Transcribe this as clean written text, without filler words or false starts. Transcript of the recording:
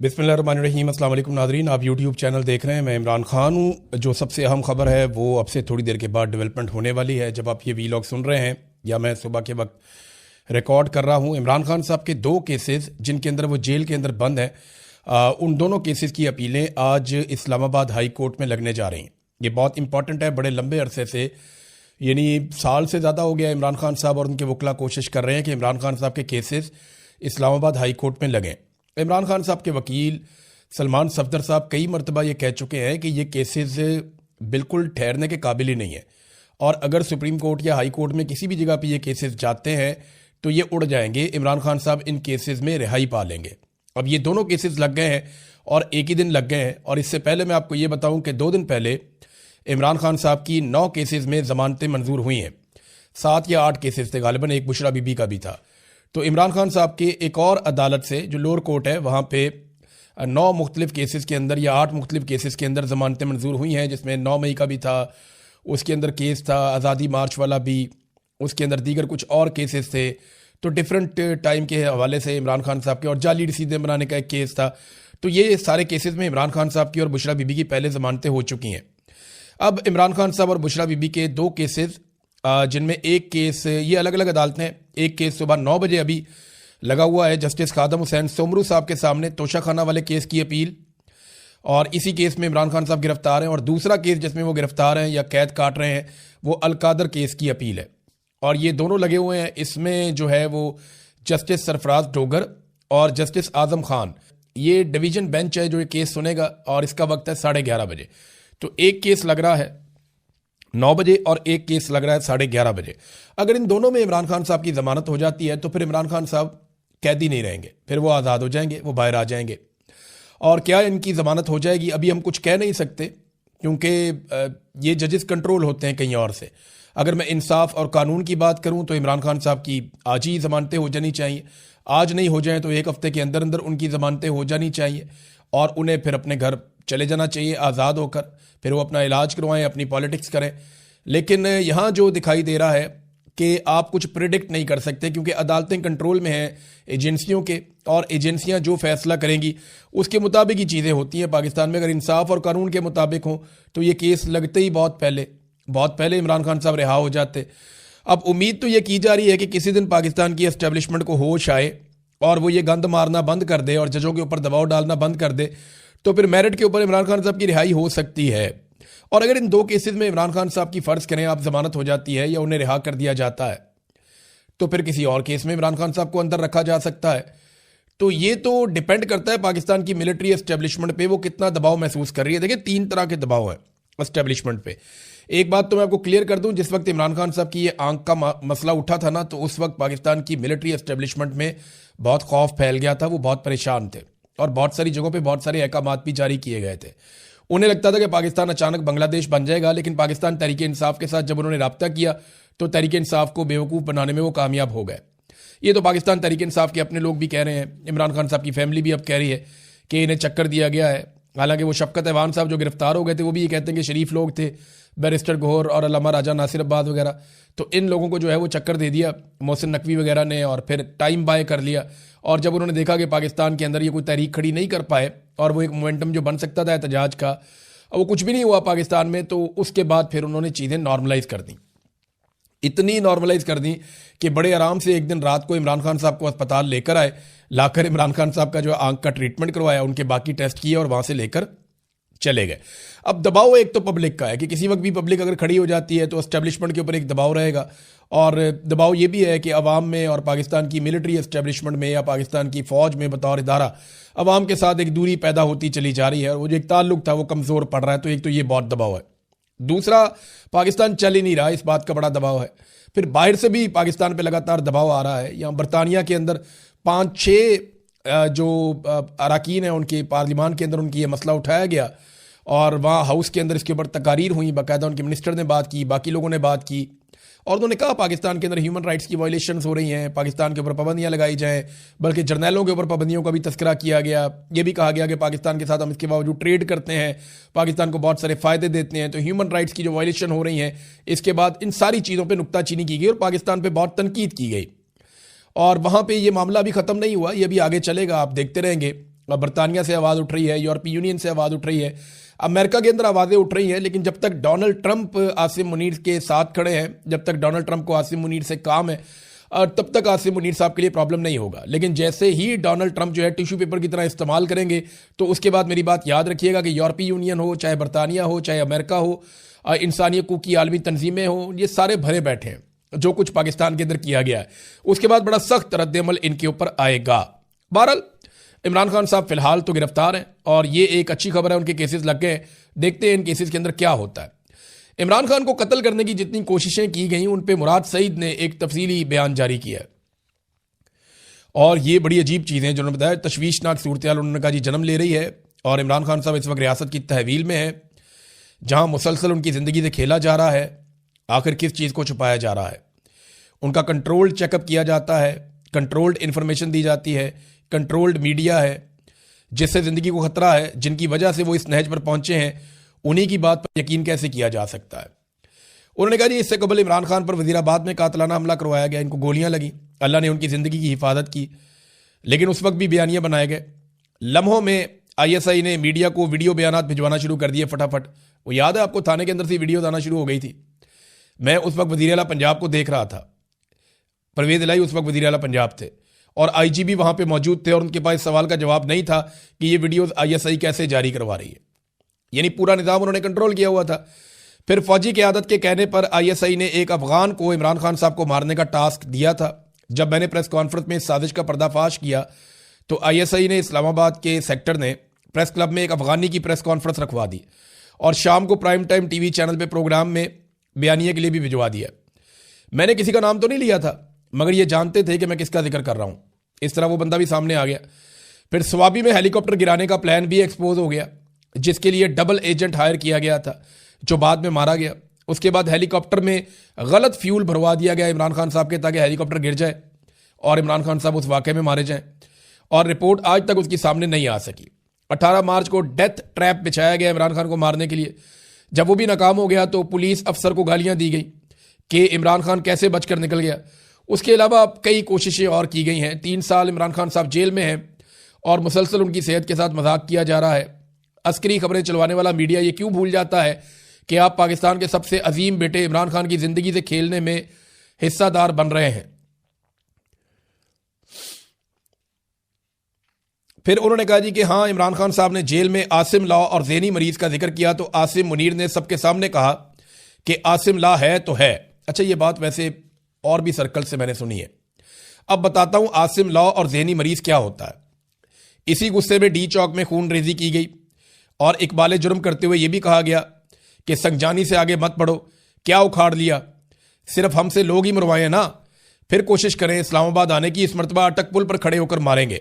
बिस्मिल्लाहिर्रहमानिर्रहीम। अस्सलाम वालेकुम नाज़रीन, आप यूट्यूब चैनल देख रहे हैं। मैं इमरान खान हूँ। जो सबसे अहम खबर है वो अब से थोड़ी देर के बाद डेवलपमेंट होने वाली है। जब आप ये वीलॉग सुन रहे हैं या मैं सुबह के वक्त रिकॉर्ड कर रहा हूँ, इमरान खान साहब के दो केसेस जिनके अंदर वो जेल के अंदर बंद हैं, उन दोनों केसेस की अपीलें आज इस्लामाबाद हाई कोर्ट में लगने जा रही हैं। ये बहुत इंपॉर्टेंट है। बड़े लंबे अरसे से, यानी साल से ज़्यादा हो गया, इमरान खान साहब और उनके वकला कोशिश कर रहे हैं कि इमरान खान साहब के केसेस इस्लामाबाद हाई कोर्ट में लगें। इमरान खान साहब के वकील सलमान सफदर साहब कई मरतबा ये कह चुके हैं कि ये केसेस बिल्कुल ठहरने के काबिल ही नहीं है, और अगर सुप्रीम कोर्ट या हाई कोर्ट में किसी भी जगह पे ये केसेस जाते हैं तो ये उड़ जाएंगे। इमरान खान साहब इन केसेस में रिहाई पा लेंगे। अब ये दोनों केसेस लग गए हैं और एक ही दिन लग गए हैं। और इससे पहले मैं आपको ये बताऊं कि 2 दिन पहले इमरान खान साहब की 9 केसेस में ज़मानतें मंजूर हुई हैं। 7 या 8 केसेस थे गालिबन, एक बुशरा बीबी का भी था। तो इमरान खान साहब के एक और अदालत से, जो लोअर कोर्ट है, वहाँ पे 9 मुख्तलिफ केसेस के अंदर या 8 मुख्तलिफ केसेस के अंदर ज़मानतें मंजूर हुई हैं, जिसमें 9 मई का भी था, उसके अंदर केस था आज़ादी मार्च वाला भी, उसके अंदर दीगर कुछ और केसेस थे। तो डिफरेंट टाइम के हवाले से इमरान खान साहब के, और जाली रसीदें बनाने का एक केस था। तो ये सारे केसेस में इमरान खान साहब की और बुशरा बीबी की पहले ज़मानतें हो चुकी हैं। अब इमरान खान साहब और बुशरा बीबी के 2 केसेस, जिनमें एक केस, ये अलग अलग अदालतें हैं, एक केस सुबह 9 बजे अभी लगा हुआ है जस्टिस खादम हुसैन सोमरू साहब के सामने, तोशाखाना वाले केस की अपील, और इसी केस में इमरान खान साहब गिरफ्तार हैं। और दूसरा केस जिसमें वो गिरफ्तार हैं या कैद काट रहे हैं, वो अलकादर केस की अपील है। और ये दोनों लगे हुए हैं। इसमें जो है वो जस्टिस सरफराज डोगर और जस्टिस आजम खान, ये डिवीजन बेंच है जो ये केस सुनेगा, और इसका वक्त है 11:30 बजे। तो एक केस लग रहा है 9 बजे और एक केस लग रहा है 11:30 बजे। अगर इन दोनों में इमरान खान साहब की जमानत हो जाती है तो फिर इमरान खान साहब कैदी नहीं रहेंगे, फिर वो आज़ाद हो जाएंगे, वो बाहर आ जाएंगे। और क्या इनकी ज़मानत हो जाएगी, अभी हम कुछ कह नहीं सकते, क्योंकि ये जजेस कंट्रोल होते हैं कहीं और से। अगर मैं इंसाफ और कानून की बात करूं तो इमरान खान साहब की आज ही ज़मानतें हो जानी चाहिए। आज नहीं हो जाएं तो 1 हफ्ते के अंदर अंदर उनकी ज़मानतें हो जानी चाहिए, और उन्हें फिर अपने घर चले जाना चाहिए आज़ाद होकर। फिर वो अपना इलाज करवाएं, अपनी पॉलिटिक्स करें। लेकिन यहाँ जो दिखाई दे रहा है कि आप कुछ प्रिडिक्ट नहीं कर सकते, क्योंकि अदालतें कंट्रोल में हैं एजेंसियों के, और एजेंसियां जो फैसला करेंगी उसके मुताबिक ही चीज़ें होती हैं पाकिस्तान में। अगर इंसाफ और कानून के मुताबिक हों तो ये केस लगते ही बहुत पहले इमरान खान साहब रिहा हो जाते। अब उम्मीद तो ये की जा रही है कि किसी दिन पाकिस्तान की एस्टेब्लिशमेंट को होश आए और वो ये गंद मारना बंद कर दे और जजों के ऊपर दबाव डालना बंद कर दे, तो फिर मेरिट के ऊपर इमरान खान साहब की रिहाई हो सकती है। और अगर इन 2 केसेस में इमरान खान साहब की फ़र्ज़ करें आप ज़मानत हो जाती है या उन्हें रिहा कर दिया जाता है, तो फिर किसी और केस में इमरान खान साहब को अंदर रखा जा सकता है। तो ये तो डिपेंड करता है पाकिस्तान की मिलिट्री एस्टेब्लिशमेंट पे, वो कितना दबाव महसूस कर रही है। देखिए 3 तरह के दबाव है एस्टेब्लिशमेंट पे। एक बात तो मैं आपको क्लियर कर दूं, जिस वक्त इमरान खान साहब की ये आंख का मसला उठा था ना, तो उस वक्त पाकिस्तान की मिलिट्री एस्टेब्लिशमेंट में बहुत खौफ फैल गया था। वो बहुत परेशान थे और बहुत सारी जगहों पे बहुत सारे अहकामात भी जारी किए गए थे। उन्हें लगता था कि पाकिस्तान अचानक बांग्लादेश बन जाएगा, लेकिन पाकिस्तान तहरीक इंसाफ के साथ जब उन्होंने रब्ता किया तो तहरीक इंसाफ को बेवकूफ़ बनाने में वो कामयाब हो गए। ये तो पाकिस्तान तहरीक इंसाफ के अपने लोग भी कह रहे हैं, इमरान खान साहब की फैमिली भी अब कह रही है कि इन्हें चक्कर दिया गया है। हालांकि वो शफकत अहवान साहब जो गिरफ्तार हो गए थे वो भी ये कहते हैं कि शरीफ लोग थे, बैरिस्टर गौहर और अल्लामा राजा नासिर अब्बास वगैरह। तो इन लोगों को जो है वो चक्कर दे दिया मोहसिन नकवी वगैरह ने, और फिर टाइम बाय कर लिया। और जब उन्होंने देखा कि पाकिस्तान के अंदर ये कोई तहरीक खड़ी नहीं कर पाए और वो एक मोमेंटम जो बन सकता था एहतजाज का, वो कुछ भी नहीं हुआ पाकिस्तान में, तो उसके बाद फिर उन्होंने चीज़ें नॉर्मलाइज कर दी। इतनी नॉर्मलाइज कर दी कि बड़े आराम से एक दिन रात को इमरान खान साहब को अस्पताल लेकर आए, लाकर इमरान खान साहब का जो आंख का ट्रीटमेंट करवाया, उनके बाकी टेस्ट किए और वहाँ से लेकर चले गए। अब दबाव एक तो पब्लिक का है कि किसी वक्त भी पब्लिक अगर खड़ी हो जाती है तो एस्टेब्लिशमेंट के ऊपर एक दबाव रहेगा। और दबाव ये भी है कि अवाम में और पाकिस्तान की मिलिट्री एस्टेब्लिशमेंट में या पाकिस्तान की फ़ौज में बतौर इदारा अवाम के साथ एक दूरी पैदा होती चली जा रही है, और वो जो एक ताल्लुक था वो कमज़ोर पड़ रहा है। तो एक तो ये बहुत दबाव है। दूसरा, पाकिस्तान चल ही नहीं रहा, इस बात का बड़ा दबाव है। फिर बाहर से भी पाकिस्तान पे लगातार दबाव आ रहा है। यहाँ बरतानिया के अंदर 5-6 जो अरकान हैं उनके पार्लिमान के अंदर उनकी ये मसला उठाया गया, और वहाँ हाउस के अंदर इसके ऊपर तकारीर हुई, बाकायदा उनके मिनिस्टर ने बात की, बाकी लोगों ने बात की, और उन्होंने कहा पाकिस्तान के अंदर ह्यूमन राइट्स की वायलेशंस हो रही हैं, पाकिस्तान के ऊपर पाबंदियां लगाई जाएं। बल्कि जर्नैलों के ऊपर पाबंदियों का भी तस्करा किया गया। ये भी कहा गया कि पाकिस्तान के साथ हम इसके बावजूद ट्रेड करते हैं, पाकिस्तान को बहुत सारे फ़ायदे देते हैं। तो ह्यूमन राइट्स की जो वायलेशन हो रही हैं, इसके बाद इन सारी चीज़ों पर नुक्ताचीनी की गई और पाकिस्तान पर बहुत तनकीद की गई। और वहाँ पर यह मामला भी ख़त्म नहीं हुआ, यह भी आगे चलेगा, आप देखते रहेंगे। बरतानिया से आवाज़ उठ रही है, यूरोपीय यूनियन से आवाज़ उठ रही है, अमेरिका के अंदर आवाज़ें उठ रही हैं, लेकिन जब तक डोनाल्ड ट्रंप आसिम मुनीर के साथ खड़े हैं, जब तक डोनाल्ड ट्रंप को आसिम मुनीर से काम है, और तब तक आसिम मुनीर साहब के लिए प्रॉब्लम नहीं होगा। लेकिन जैसे ही डोनाल्ड ट्रंप जो है टिश्यू पेपर की तरह इस्तेमाल करेंगे, तो उसके बाद मेरी बात याद रखिएगा कि यूरोपीय यूनियन हो, चाहे बरतानिया हो, चाहे अमेरिका हो, इंसानी हकूक़ की आलमी तंजीमें हों, ये सारे भरे बैठे हैं जो कुछ पाकिस्तान के अंदर किया गया है। उसके बाद बड़ा सख्त रद्द-ए-अमल इनके ऊपर आएगा। बहरहाल इमरान खान साहब फिलहाल तो गिरफ्तार हैं और ये एक अच्छी खबर है, उनके केसेस लग गए। देखते हैं इन केसेस के अंदर क्या होता है। इमरान खान को कत्ल करने की जितनी कोशिशें की गई उन पे मुराद सईद ने एक तफसीली बयान जारी किया है और ये बड़ी अजीब चीज़ें हैं जो उन्होंने बताया। तशवीशनाक सूरत हाल उन्होंने कहा जी जन्म ले रही है और इमरान खान साहब इस वक्त रियासत की तहवील में है जहां मुसलसल उनकी ज़िंदगी से खेला जा रहा है। आखिर किस चीज़ को छुपाया जा रहा है? उनका कंट्रोल्ड चेकअप किया जाता है, कंट्रोल्ड इन्फॉर्मेशन दी जाती है, कंट्रोल्ड मीडिया है जिससे ज़िंदगी को खतरा है, जिनकी वजह से वो इस नहज पर पहुंचे हैं, उन्हीं की बात पर यकीन कैसे किया जा सकता है? उन्होंने कहा जी इससे कबल इमरान खान पर वज़ीराबाद में कातलाना हमला करवाया गया, इनको गोलियां लगी, अल्लाह ने उनकी ज़िंदगी की हिफाजत की, लेकिन उस वक्त भी बयानियाँ बनाए गए। लम्हों में ISI ने मीडिया को वीडियो बयानात भिजवाना शुरू कर दिए फटाफट। वो याद है आपको, थाने के अंदर से वीडियो आना शुरू हो गई थी। मैं उस वक्त वज़ीर आला पंजाब को देख रहा था, परवेज़ इलाही उस वक्त वज़ीर आला पंजाब थे और IG भी वहाँ पे मौजूद थे और उनके पास सवाल का जवाब नहीं था कि ये वीडियोस ISI कैसे जारी करवा रही है। यानी पूरा निज़ाम उन्होंने कंट्रोल किया हुआ था। फिर फौजी क़यादत के कहने पर ISI ने एक अफगान को इमरान खान साहब को मारने का टास्क दिया था। जब मैंने प्रेस कॉन्फ्रेंस में इस साजिश का पर्दाफाश किया तो ISI ने इस्लामाबाद के सेक्टर ने प्रेस क्लब में एक अफगानी की प्रेस कॉन्फ्रेंस रखवा दी और शाम को प्राइम टाइम TV चैनल पर प्रोग्राम में बयानिए के लिए भी भिजवा दिया। मैंने किसी का नाम तो नहीं लिया था, मगर ये जानते थे कि मैं किसका जिक्र कर रहा हूँ। इस तरह वो बंदा भी सामने आ गया। फिर स्वाबी में हेलीकॉप्टर गिराने का प्लान भी एक्सपोज हो गया, जिसके लिए डबल एजेंट हायर किया गया था, जो बाद में मारा गया। उसके बाद हेलीकॉप्टर में गलत फ्यूल भरवा दिया गया इमरान खान साहब के, ताकि हेलीकॉप्टर गिर जाए और इमरान खान साहब उस वाक़े में मारे जाएं, और रिपोर्ट आज तक उसकी सामने नहीं आ सकी। 18 मार्च को डेथ ट्रैप बिछाया गया इमरान खान को मारने के लिए। जब वो भी नाकाम हो गया तो पुलिस अफसर को गालियां दी गई कि इमरान खान कैसे बचकर निकल गया। उसके अलावा कई कोशिशें और की गई हैं। 3 साल इमरान खान साहब जेल में हैं और मुसलसल उनकी सेहत के साथ मजाक किया जा रहा है। अस्करी खबरें चलवाने वाला मीडिया ये क्यों भूल जाता है कि आप पाकिस्तान के सबसे अजीम बेटे इमरान खान की ज़िंदगी से खेलने में हिस्सादार बन रहे हैं। फिर उन्होंने कहा जी कि हाँ, इमरान खान साहब ने जेल में आसिम ला और ज़ेनी मरीज़ का जिक्र किया तो आसिम मुनीर ने सबके सामने कहा कि आसिम ला है तो है। अच्छा, ये बात वैसे और भी सर्कल से मैंने सुनी है। अब बताता हूं आसिम ला और ज़ेनी मरीज क्या होता है। इसी गुस्से में डी चौक में खून रेजी की गई और इकबाल जुर्म करते हुए यह भी कहा गया कि संगजानी से आगे मत बढ़ो, क्या उखाड़ लिया, सिर्फ हमसे लोग ही मरवाए ना, फिर कोशिश करें इस्लामाबाद आने की, इस मरतबा अटक पुल पर खड़े होकर मारेंगे।